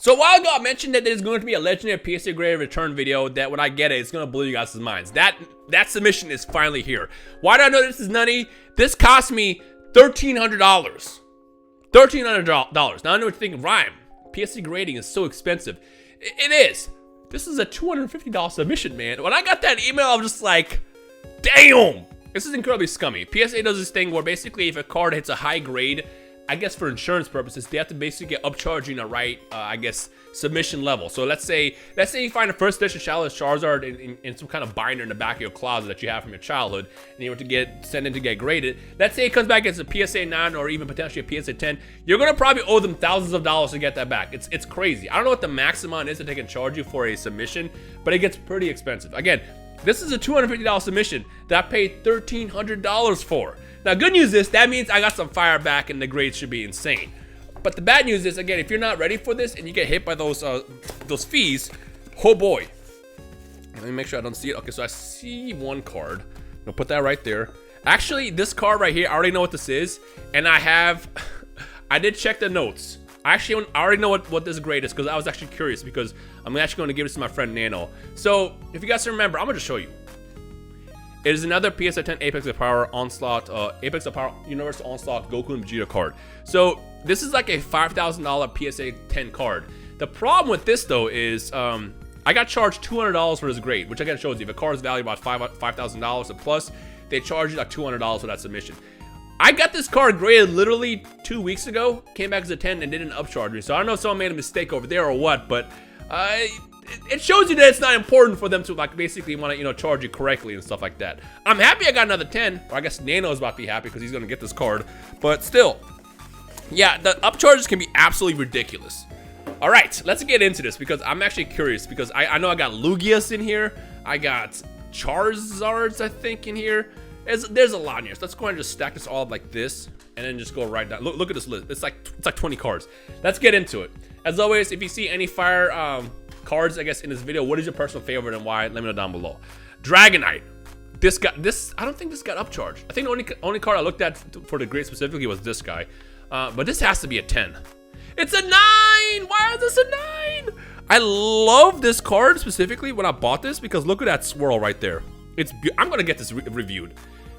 So a while ago, I mentioned that there's going to be a legendary PSA graded return video that when I get it, it's going to blow you guys' minds. That submission is finally here. Why do I know this is nutty? This cost me $1,300. $1,300. Now I know what you're thinking, Rhyme, PSA grading is so expensive. It is. This is a $250 submission, man. When I got that email, I was just like, damn. This is incredibly scummy. PSA does this thing where basically if a card hits a high grade, I guess for insurance purposes, they have to basically get upcharging the right, I guess, submission level. So let's say you find a first edition Arceus Charizard in some kind of binder in the back of your closet that you have from your childhood, and you were to send in to get graded. Let's say it comes back as a PSA 9 or even potentially a PSA 10. You're gonna probably owe them thousands of dollars to get that back. It's crazy. I don't know what the max amount is that they can charge you for a submission, but it gets pretty expensive. Again, this is a $250 submission that I paid $1,300 for. Now, good news is that means I got some fire back and the grades should be insane. But the bad news is, again, if you're not ready for this and you get hit by those fees, oh boy. Let me make sure I don't see it. Okay, so I see one card. I'll put that right there. Actually, this card right here, I already know what this is. And I did check the notes. I already know what this grade is because I was actually curious because I'm actually going to give this to my friend Nano. So, if you guys remember, I'm going to just show you. It is another PSA 10 Apex of Power Onslaught, Apex of Power Universal Onslaught Goku and Vegeta card. So this is like a $5,000 PSA 10 card. The problem with this though is I got charged $200 for this grade, which again shows you if a card is valued about $5,000 and plus, they charge you like $200 for that submission. I got this card graded literally 2 weeks ago, came back as a 10 and didn't upcharge me. So I don't know if someone made a mistake over there or what, but it shows you that it's not important for them to like basically want to charge you correctly and stuff like that. I'm happy I got another 10, or I guess Nano is about to be happy because he's gonna get this card. But still, yeah, the upcharges can be absolutely ridiculous. All right, let's get into this because I'm actually curious because I know I got Lugias in here, I got Charizards I think in here. There's a lot in here. So let's go ahead and just stack this all up like this and then just go right down. Look at this list. It's like 20 cards. Let's get into it. As always, if you see any fire cards, I guess, in this video, what is your personal favorite and why? Let me know down below. Dragonite. I don't think this got upcharged. I think the only card I looked at for the grade specifically was this guy. But this has to be a 10. It's a 9! Why is this a 9? I love this card specifically when I bought this because look at that swirl right there. I'm gonna get this reviewed.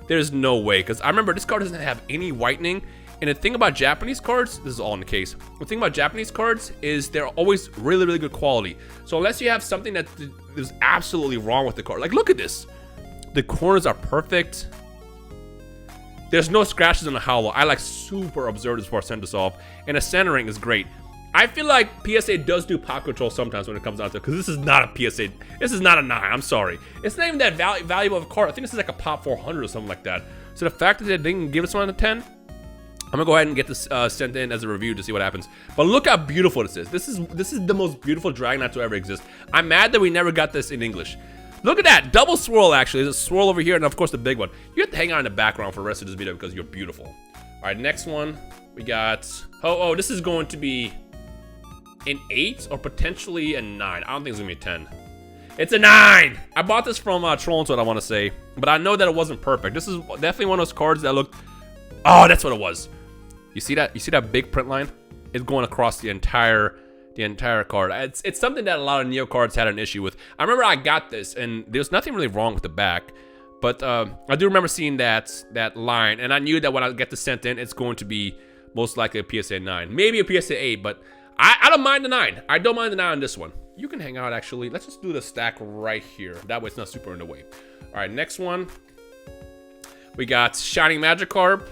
There's no way, because I remember this card doesn't have any whitening. And the thing about Japanese cards, this is all in the case. The thing about Japanese cards is they're always really, really good quality. So unless you have something that is absolutely wrong with the card, like look at this. The corners are perfect. There's no scratches on the hollow. I like super observed before I send this off. And the centering is great. I feel like PSA does do pop control sometimes when it comes down to it, because this is not a PSA. This is not a 9, I'm sorry. It's not even that valuable of a card. I think this is like a pop 400 or something like that. So the fact that they didn't give us one a 10, I'm gonna go ahead and get this sent in as a review to see what happens. But look how beautiful this is. This is the most beautiful Dragonite to ever exist. I'm mad that we never got this in English. Look at that, double swirl actually. There's a swirl over here and of course the big one. You have to hang out in the background for the rest of this video because you're beautiful. All right, next one we got. Oh, this is going to be an 8 or potentially a 9. I don't think it's gonna be a 10. It's a 9. I bought this from Troll's, what I want to say, but I know that it wasn't perfect. This is definitely one of those cards that looked. Oh, that's what it was. You see that? You see that big print line? It's going across the entire card. It's something that a lot of Neo cards had an issue with. I remember I got this, and there's nothing really wrong with the back, but I do remember seeing that line, and I knew that when I get this sent in, it's going to be most likely a PSA 9, maybe a PSA 8, but I don't mind the 9. I don't mind the 9 on this one. You can hang out actually. Let's just do the stack right here. That way it's not super in the way. All right, next one. We got Shining Magikarp.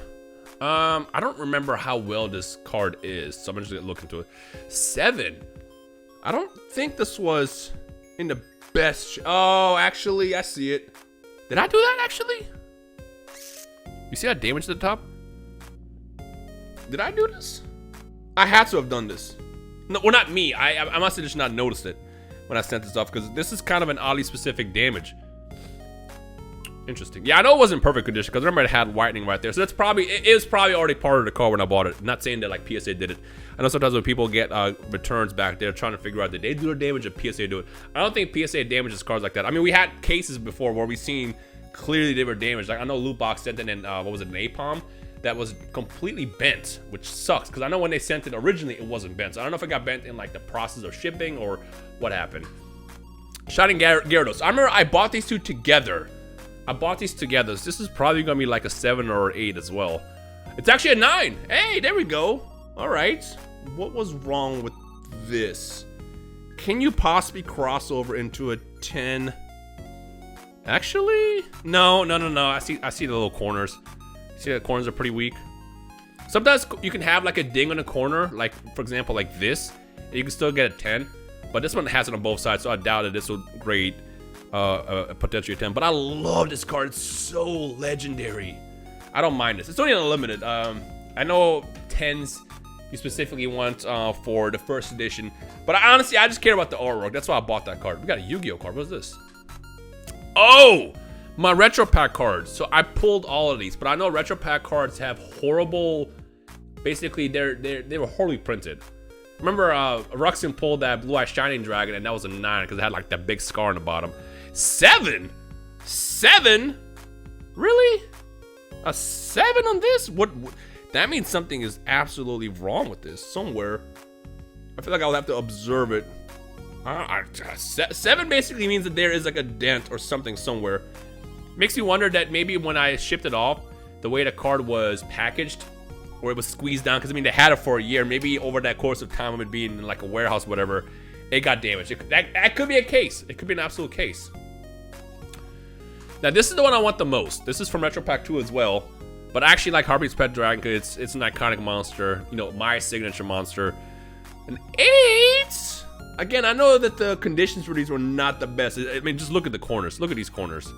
I don't remember how well this card is, so I'm just gonna look into it. 7. I don't think this was in the best. Oh, actually, I see it. Did I do that actually? You see that damage to the top? Did I do this? I had to have done this. No, well, not me. I must have just not noticed it when I sent this off because this is kind of an oddly specific damage. Interesting. Yeah, I know it wasn't perfect condition because remember it had whitening right there. So that's probably, it was probably already part of the card when I bought it. I'm not saying that like PSA did it. I know sometimes when people get returns back, they're trying to figure out did they do the damage or PSA do it. I don't think PSA damages cards like that. I mean, we had cases before where we've seen clearly they were damaged. Like I know Loot Box sent in, what was it, Napalm? that was completely bent, which sucks because I know when they sent it originally, it wasn't bent. So I don't know if it got bent in like the process of shipping or what happened. Shining Gyarados. I remember I bought these two together. So this is probably gonna be like a 7 or 8 as well. It's actually a 9. Hey, there we go. All right. What was wrong with this? Can you possibly cross over into a 10? Actually, no. I see the little corners. See, the corners are pretty weak. Sometimes you can have like a ding on a corner, like for example, like this, and you can still get a 10. But this one has it on both sides, so I doubt that this will grade potentially a 10. But I love this card. It's so legendary. I don't mind this. It's only unlimited. I know 10s you specifically want for the first edition, but I just care about the artwork. That's why I bought that card. We got a Yu-Gi-Oh card. What's this? Oh, my retro pack cards. So I pulled all of these, but I know retro pack cards have horrible. Basically, they were horribly printed. Remember, Ruxin pulled that Blue-Eye Shining Dragon, and that was a 9 because it had like that big scar on the bottom. 7? 7? Really? A 7 on this? What? That means something is absolutely wrong with this somewhere. I feel like I'll have to observe it. 7 basically means that there is like a dent or something somewhere. Makes me wonder that maybe when I shipped it off, the way the card was packaged, or it was squeezed down, because I mean they had it for a year. Maybe over that course of time of it being in like a warehouse, or whatever, it got damaged. That could be a case. It could be an absolute case. Now this is the one I want the most. This is from Retro Pack 2 as well. But I actually like Harpy's Pet Dragon because it's an iconic monster. You know, my signature monster. An 8? Again, I know that the conditions for these were not the best. I mean, just look at the corners. Look at these corners.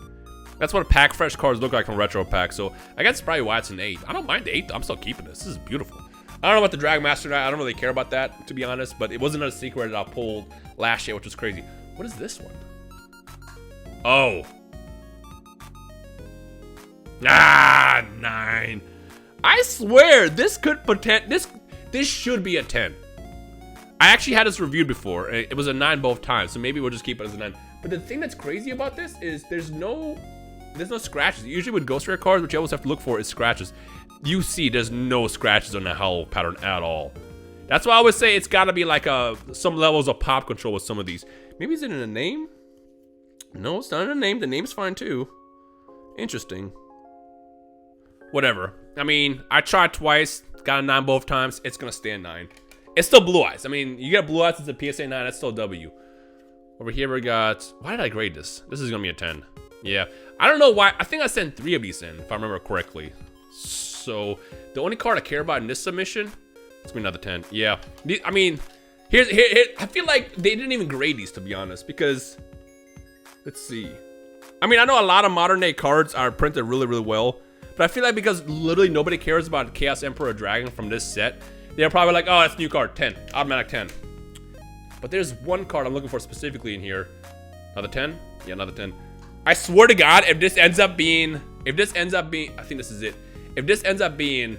That's what pack fresh cards look like from Retro Pack. So I guess probably why it's an 8. I don't mind the 8. I'm still keeping this. This is beautiful. I don't know about the Dragon Master. I don't really care about that, to be honest. But it wasn't a secret that I pulled last year, which was crazy. What is this one? Oh. 9. I swear this could this should be a 10. I actually had this reviewed before. It was a 9 both times, so maybe we'll just keep it as a 9. But the thing that's crazy about this is there's no scratches. Usually with Ghost Rare cards, what you always have to look for is scratches. You see there's no scratches on the howl pattern at all. That's why I always say it's gotta be like some levels of pop control with some of these. Maybe is it in a name? No, it's not in a name. The name's fine too. Interesting. Whatever. I mean, I tried twice, got a 9 both times. It's gonna stay a 9. It's still Blue Eyes. I mean, you get Blue Eyes as a PSA 9, that's still a W. Over here we got, why did I grade this? This is gonna be a 10. Yeah, I don't know why. I think I sent 3 of these in, if I remember correctly. So the only card I care about in this submission, it's gonna be another 10. Yeah, I mean, here, I feel like they didn't even grade these, to be honest, because let's see. I mean, I know a lot of modern day cards are printed really, really well. But I feel like because literally nobody cares about Chaos Emperor Dragon from this set, they're probably like, oh, that's a new card, 10, automatic 10. But there's one card I'm looking for specifically in here. Another 10? Yeah, another 10. I swear to God, if this ends up being, I think this is it. If this ends up being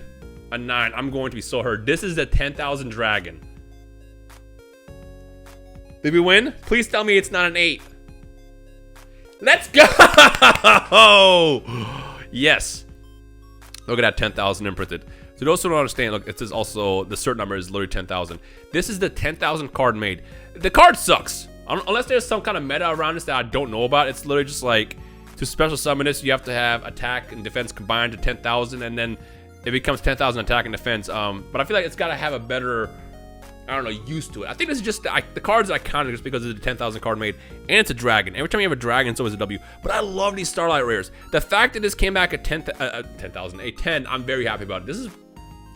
a 9, I'm going to be so hurt. This is the 10,000 Dragon. Did we win? Please tell me it's not an 8. Let's go! Yes. Look at that 10,000 imprinted. So those who don't understand, look, it says also the cert number is literally 10,000. This is the 10,000 card made. The card sucks. Unless there's some kind of meta around this that I don't know about. It's literally just like, to special summon this, you have to have attack and defense combined to 10,000, and then it becomes 10,000 attack and defense. But I feel like it's got to have a better, I don't know, use to it. I think this is just the cards I counted just because it's a 10,000 card made, and it's a dragon. Every time you have a dragon, it's always a W. But I love these Starlight Rares. The fact that this came back at 10,000, I'm very happy about it. This is,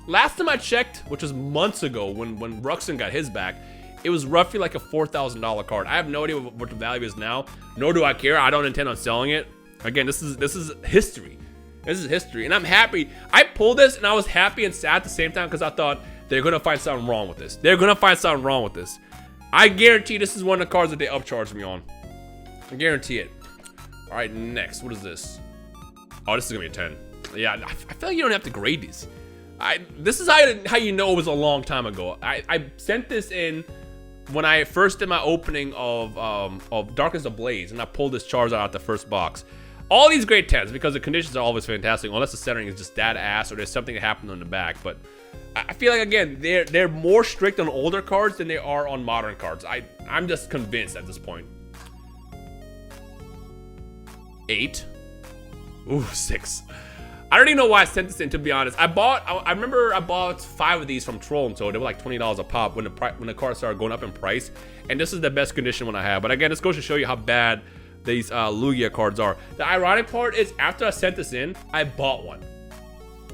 last time I checked, which was months ago when Ruxin got his back, it was roughly like a $4,000 card. I have no idea what the value is now, nor do I care. I don't intend on selling it. Again, this is history. This is history, and I'm happy. I pulled this, and I was happy and sad at the same time because I thought, they're gonna find something wrong with this. They're gonna find something wrong with this. I guarantee this is one of the cards that they upcharged me on. I guarantee it. All right, next, what is this? Oh, this is gonna be a 10. Yeah, I feel like you don't have to grade these. This is how you know it was a long time ago. I sent this in when I first did my opening of Darkness Ablaze, and I pulled this Charizard out the first box. All these grade 10s, because the conditions are always fantastic, unless the centering is just that ass or there's something that happened on the back. But I feel like, again, they're more strict on older cards than they are on modern cards. I'm just convinced at this point. 8. Ooh, 6. I don't even know why I sent this in, to be honest. I remember I bought 5 of these from Troll and Toad. They were like $20 a pop when the cards started going up in price. And this is the best condition one I have. But again, this goes to show you how bad these Lugia cards are. The ironic part is, after I sent this in, I bought one.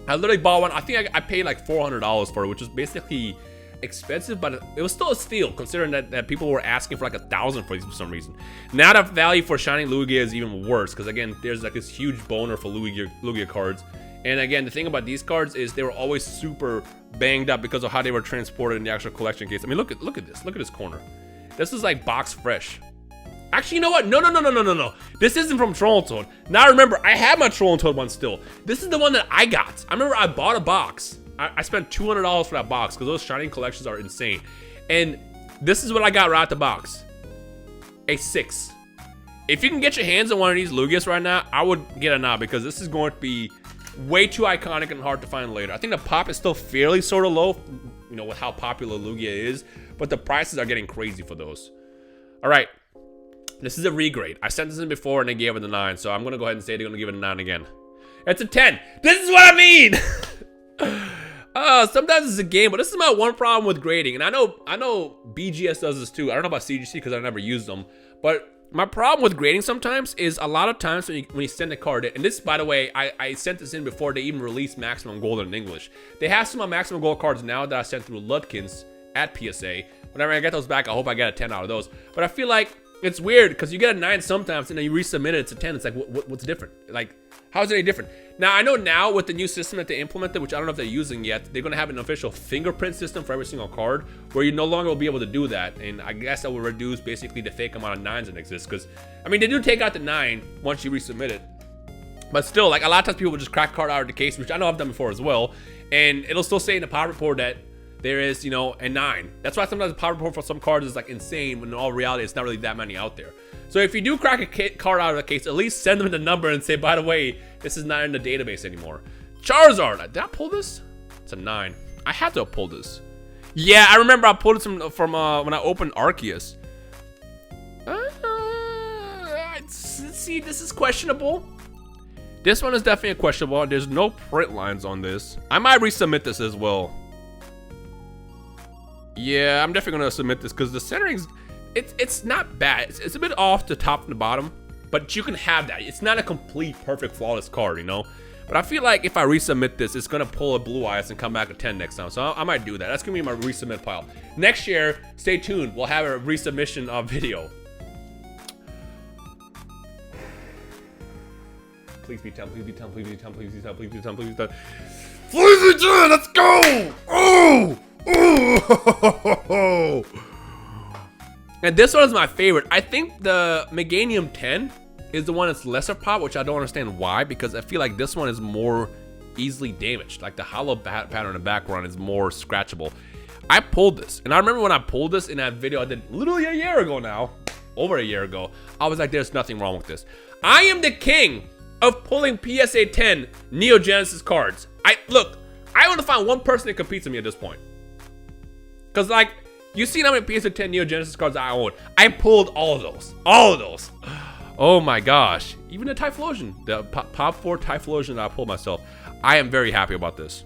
I literally bought one. I think I paid like $400 for it, which is basically expensive, but it was still a steal considering that people were asking for like $1,000 for these for some reason. Now the value for Shining Lugia is even worse because, again, there's like this huge boner for Lugia cards. And again, the thing about these cards is they were always super banged up because of how they were transported in the actual collection case. I mean, look at this. Look at this corner. This is like box fresh. Actually, you know what? No. This isn't from Troll and Toad. Now remember, I have my Troll and Toad one still. This is the one that I got. I remember I bought a box. I spent $200 for that box because those Shining collections are insane. And this is what I got right out the box. A 6. If you can get your hands on one of these Lugias right now, I would get a nod because this is going to be way too iconic and hard to find later. I think the pop is still fairly sort of low, you know, with how popular Lugia is, but the prices are getting crazy for those. All right. This is a regrade. I sent this in before and they gave it a 9, so I'm going to go ahead and say they're going to give it a 9 again. It's a 10. This is what I mean! Sometimes it's a game, but this is my one problem with grading. And I know BGS does this too. I don't know about CGC because I never used them. But my problem with grading sometimes is a lot of times when you send a card in, and this, by the way, I sent this in before they even released Maximum Gold in English. They have some of my Maximum Gold cards now that I sent through Ludkins at PSA. Whenever I get those back, I hope I get a 10 out of those. But I feel like it's weird because you get a 9 sometimes and then you resubmit it, it's a 10. It's like, what's different? Like, how is it any different? Now, I know now with the new system that they implemented, which I don't know if they're using yet, they're going to have an official fingerprint system for every single card where you no longer will be able to do that. And I guess that will reduce basically the fake amount of 9s that exist. Because, I mean, they do take out the 9 once you resubmit it. But still, like, a lot of times people will just crack card out of the case, which I know I've done before as well. And it'll still say in the power report that there is, you know, a 9. That's why sometimes the power report for some cards is like insane when in all reality it's not really that many out there. So if you do crack a card out of the case, at least send them the number and say, by the way, this is not in the database anymore. Charizard, did I pull this? It's a 9. I had to have pulled this. Yeah, I remember I pulled it from when I opened Arceus. See, this is questionable. This one is definitely questionable. There's no print lines on this. I might resubmit this as well. Yeah, I'm definitely gonna submit this because the centering's it's not bad. It's a bit off the top and the bottom, but you can have that. It's not a complete, perfect, flawless card, you know. But I feel like if I resubmit this, it's gonna pull a blue eyes and come back a 10 next time. So I might do that. That's gonna be my resubmit pile. Next year, stay tuned. We'll have a resubmission video. Please be 10. Please be 10. Please be 10. Please be 10. Please be 10. Please be 10. Please be 10. Let's go. Oh. Oh. And this one is my favorite. I think the Meganium 10 is the one that's lesser pop, which I don't understand why, because I feel like this one is more easily damaged. Like the hollow pattern in the background is more scratchable. I pulled this, and I remember when I pulled this in that video I did literally a year ago now, over a year ago, I was like, there's nothing wrong with this. I am the king of pulling PSA 10 Neo Genesis cards. I want to find one person that competes with me at this point. Because, like, you see how many PSA 10 Neo Genesis cards I own. I pulled all of those. All of those. Oh my gosh. Even the Typhlosion. The Pop 4 Typhlosion that I pulled myself. I am very happy about this.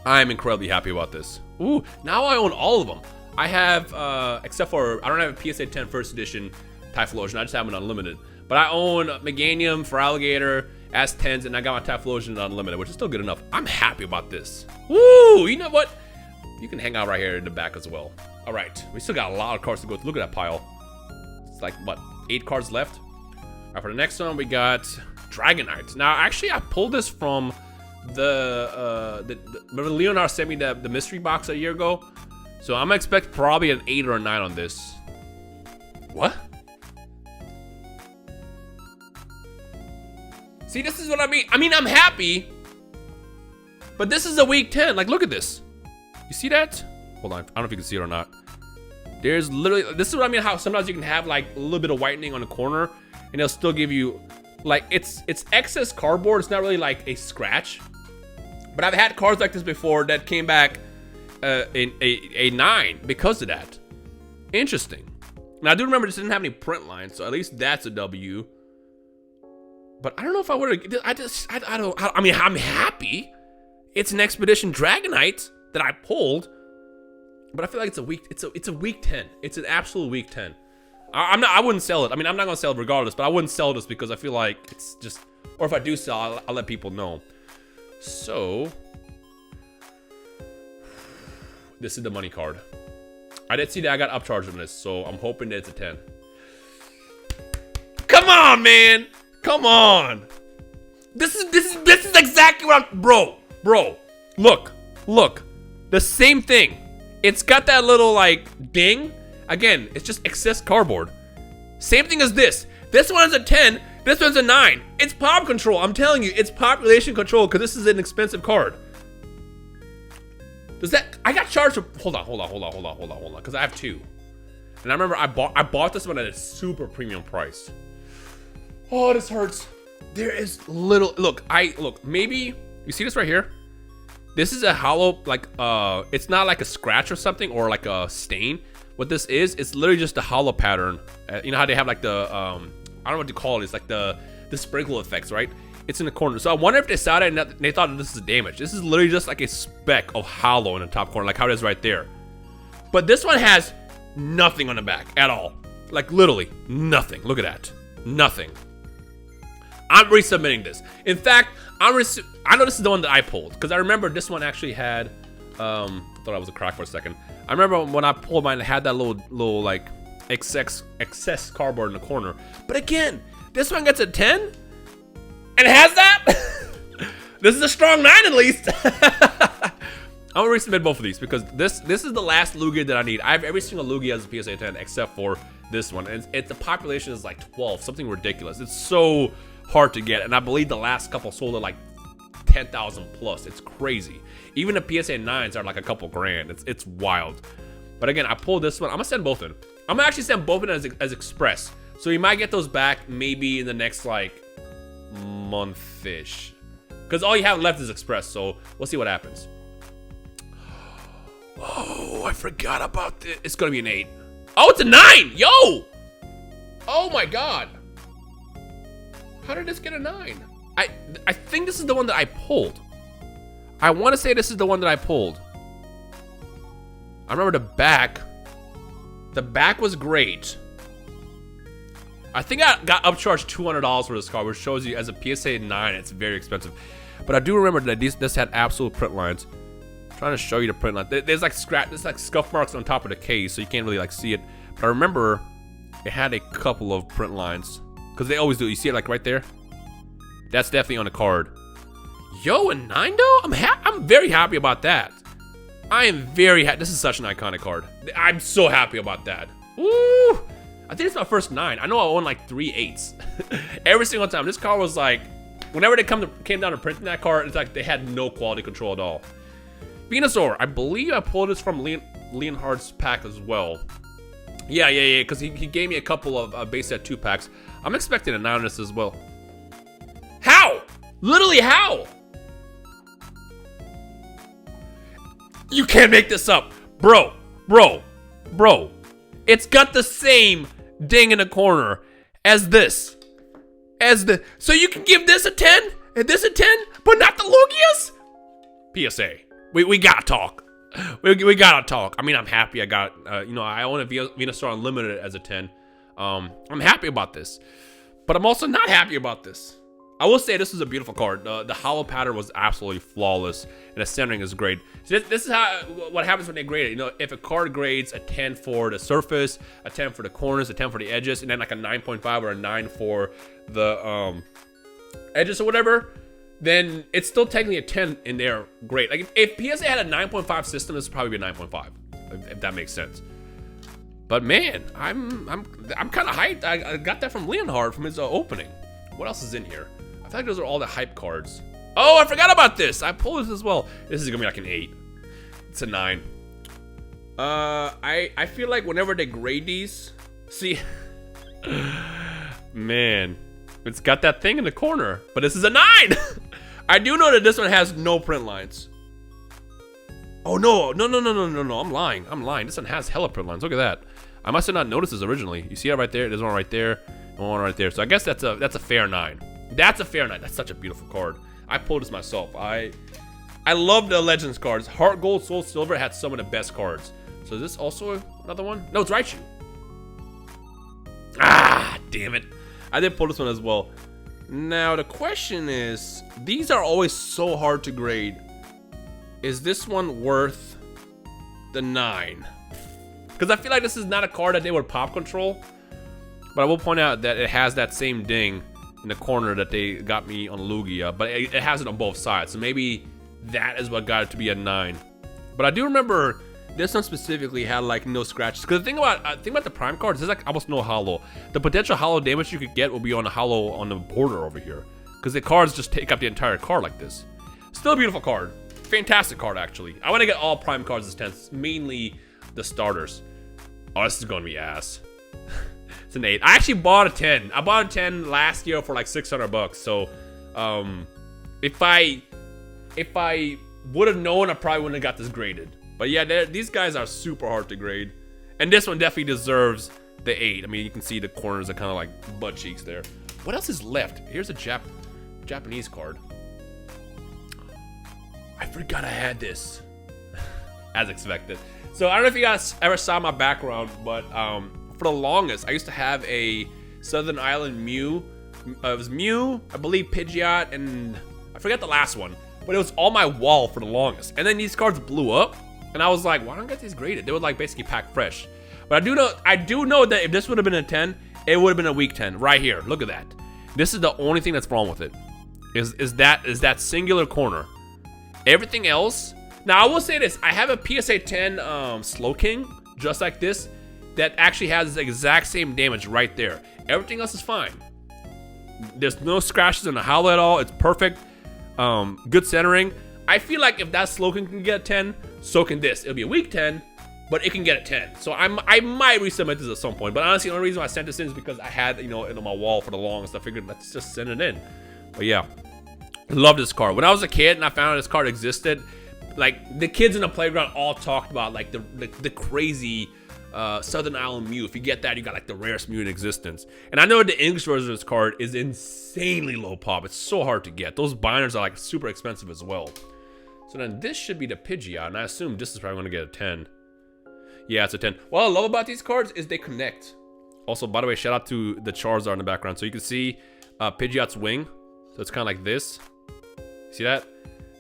I am incredibly happy about this. Ooh, now I own all of them. I have, except for, I don't have a PSA 10 first edition Typhlosion. I just have an unlimited. But I own Meganium for Alligator, S10s, and I got my Typhlosion unlimited, which is still good enough. I'm happy about this. Woo! You know what? You can hang out right here in the back as well. All right, we still got a lot of cards to go through. Look at that pile. It's like, what, 8 cards left? All right, for the next one, we got Dragonite. Now, actually, I pulled this from remember Leonard sent me the mystery box a year ago? So I'm gonna expect probably an 8 or a 9 on this. What? See, this is what I mean. I mean, I'm happy, but this is a week 10. Like, look at this. You see that? Hold on, I don't know if you can see it or not. There's literally, this is what I mean, how sometimes you can have like a little bit of whitening on the corner and it'll still give you like it's excess cardboard. It's not really like a scratch. But I've had cards like this before that came back in a 9 because of that. Interesting. Now I do remember this didn't have any print lines, so at least that's a W. But I don't know if I would have. I mean, I'm happy. It's an Expedition Dragonite that I pulled, but I feel like it's a weak. It's a weak 10. It's an absolute weak 10. I wouldn't sell it. I mean, I'm not gonna sell it regardless, but I wouldn't sell this because I feel like it's just. Or if I do sell, I'll let people know. So this is the money card. I did see that I got upcharged on this, so I'm hoping that it's a 10. Come on, man. Come on. This is exactly what I'm, bro. Look. The same thing. It's got that little like ding. Again, it's just excess cardboard. Same thing as this. This one's a 10. This one's a 9. It's pop control. I'm telling you, it's population control because this is an expensive card. Does that? I got charged for. Hold on. Because I have 2, and I remember I bought this one at a super premium price. Oh, this hurts. There is little. Look. Maybe you see this right here. This is a hollow. Like it's not like a scratch or something or like a stain. What this is, it's literally just a hollow pattern. You know how they have like the I don't know what to call it. It's like the sprinkle effects, right? It's in the corner. So I wonder if they saw that and they thought this is damage. This is literally just like a speck of hollow in the top corner, like how it is right there. But this one has nothing on the back at all. Like literally nothing. Look at that. Nothing. I'm resubmitting this. In fact, I know this is the one that I pulled because I remember this one actually had. I thought I was a crack for a second. I remember when I pulled mine, it had that little like excess cardboard in the corner. But again, this one gets a 10. And it has that? This is a strong 9 at least. I'm gonna resubmit both of these because this is the last Lugia that I need. I have every single Lugia as a PSA 10 except for this one. And the population is like 12, something ridiculous. It's so hard to get. And I believe the last couple sold at like 10,000 plus. It's crazy. Even the PSA 9s are like a couple grand. It's wild. But again, I pulled this one. I'm gonna send both in. I'm gonna actually send both in as express. So you might get those back maybe in the next like month-ish, because all you have left is express, so we'll see what happens. Oh, I forgot about this. It's gonna be an 8. Oh, it's a 9. Yo, oh my god, how did this get a 9? I think this is the one that I pulled. I want to say this is the one that I pulled. I remember the back was great. I think I got upcharged $200 for this card, which shows you as a PSA 9, it's very expensive. But I do remember that this had absolute print lines. I'm trying to show you the print line. There's like scuff marks on top of the case, so you can't really like see it. But I remember it had a couple of print lines, because they always do. You see it like right there? That's definitely on the card. Yo, a 9 though? I'm very happy about that. I am very happy. This is such an iconic card. I'm so happy about that. Woo! I think it's my first 9. I know I own like 3 8s. Every single time. This card was like, whenever they came down to printing that card, it's like they had no quality control at all. Venusaur, I believe I pulled this from Leonhardt's pack as well. Yeah, because he gave me a couple of base set 2 packs. I'm expecting a 9 on this as well. How? Literally how? You can't make this up. Bro. It's got the same ding in the corner as this. So you can give this a 10 and this a 10, but not the Lugias? PSA. We gotta talk. We gotta talk. I mean, I'm happy I got, I own a Venusaur Unlimited as a 10. I'm happy about this, but I'm also not happy about this. I will say this is a beautiful card. The hollow pattern was absolutely flawless, and the centering is great. So this is what happens when they grade it. If a card grades a 10 for the surface, a 10 for the corners, a 10 for the edges, and then like a 9.5 or a 9 for the edges or whatever, then it's still technically a 10 in there. Great. Like if PSA had a 9.5 system, this would probably be a 9.5, if that makes sense. But man, I'm kind of hyped. I got that from Leonhardt from his opening. What else is in here? I feel like those are all the hype cards. Oh, I forgot about this. I pulled this as well. This is gonna be like an 8. It's a 9. I feel like whenever they grade these, see, man, It's got that thing in the corner, but this is a 9. I do know that this one has no print lines. Oh no, I'm lying. This one has hella print lines. Look at that. I must have not noticed this originally. You see it right there? There's one right there, and one right there. So I guess that's a fair 9. That's a fair 9. That's such a beautiful card. I pulled this myself. I love the Legends cards. Heart Gold, Soul Silver had some of the best cards. So is this also another one? No, it's Raichu. Ah, damn it. I did pull this one as well. Now the question is, these are always so hard to grade. Is this one worth the 9? Because I feel like this is not a card that they would pop control. But I will point out that it has that same ding in the corner that they got me on Lugia. But it has it on both sides. So maybe that is what got it to be a 9. But I do remember this one specifically had like no scratches. Because the thing about the prime cards, there's like almost no hollow. The potential hollow damage you could get will be on the hollow on the border over here. Because the cards just take up the entire card like this. Still a beautiful card. Fantastic card, actually. I want to get all prime cards as 10s, mainly the starters. Oh, this is going to be ass. It's an 8. I actually bought a 10. I bought a 10 last year for like 600 bucks. So, if I would have known, I probably wouldn't have got this graded. But yeah, these guys are super hard to grade. And this one definitely deserves the 8. I mean, you can see the corners are kind of like butt cheeks there. What else is left? Here's a Japanese card. I forgot I had this. As expected. So I don't know if you guys ever saw my background, but for the longest, I used to have a Southern Island Mew. It was Mew, I believe Pidgeot, and I forget the last one. But it was on my wall for the longest. And then these cards blew up, and I was like, why don't I get these graded? They would like basically pack fresh. But I do know that if this would have been a 10, it would have been a weak 10 right here. Look at that. This is the only thing that's wrong with it. Is that singular corner. Everything else. Now I will say this. I have a PSA 10 Slowking, just like this, that actually has the exact same damage right there. Everything else is fine. There's no scratches in the hollow at all. It's perfect. Good centering. I feel like if that Slowking can get a 10, so can this. It'll be a weak 10, but it can get a 10. So I might resubmit this at some point. But honestly, the only reason why I sent this in is because I had it on my wall for the longest. I figured let's just send it in. But yeah, love this card. When I was a kid and I found out this card existed, like the kids in the playground all talked about like the crazy Southern Island Mew. If you get that, you got like the rarest Mew in existence. And I know the English version of this card is insanely low pop. It's so hard to get. Those binders are like super expensive as well. So then this should be the Pidgeot, and I assume this is probably going to get a 10. Yeah, it's a 10. What I love about these cards is they connect. Also, by the way, shout out to the Charizard in the background. So you can see Pidgeot's wing. So it's kind of like this. See that?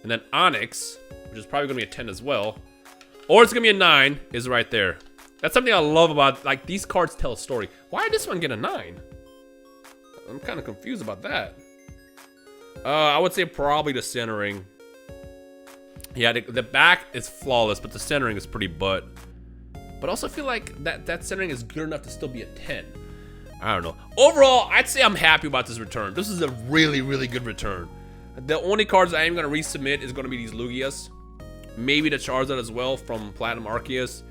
And then Onyx, which is probably going to be a 10 as well. Or it's going to be a 9, is right there. That's something I love about, like, these cards tell a story. Why did this one get a 9? I'm kind of confused about that. I would say probably the centering. Yeah, the back is flawless, but the centering is pretty butt. But also I feel like that centering is good enough to still be a 10. I don't know. Overall, I'd say I'm happy about this return. This is a really, really good return. The only cards I am going to resubmit is going to be these Lugias. Maybe the Charizard as well from Platinum Arceus.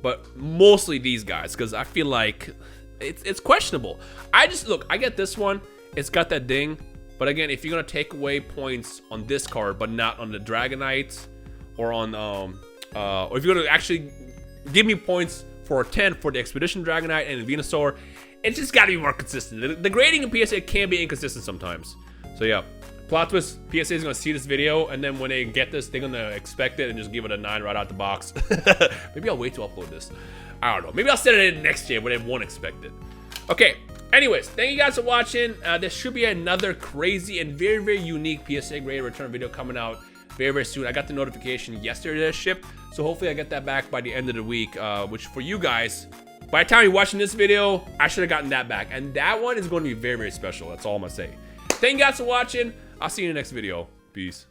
But mostly these guys, because I feel like it's questionable. I get this one. It's got that ding. But again, if you're going to take away points on this card, but not on the Dragonite, or on, or if you're going to actually give me points for a 10 for the Expedition Dragonite and the Venusaur, it's just got to be more consistent. The grading in PSA can be inconsistent sometimes. So yeah, plot twist, PSA is going to see this video, and then when they get this, they're going to expect it and just give it a 9 right out the box. Maybe I'll wait to upload this. I don't know. Maybe I'll send it in next year when they won't expect it. Okay, anyways, thank you guys for watching. There should be another crazy and very, very unique PSA grade return video coming out very, very soon. I got the notification yesterday that it shipped, so hopefully I get that back by the end of the week, which for you guys, by the time you're watching this video, I should have gotten that back. And that one is going to be very, very special. That's all I'm going to say. Thank you guys for watching. I'll see you in the next video. Peace.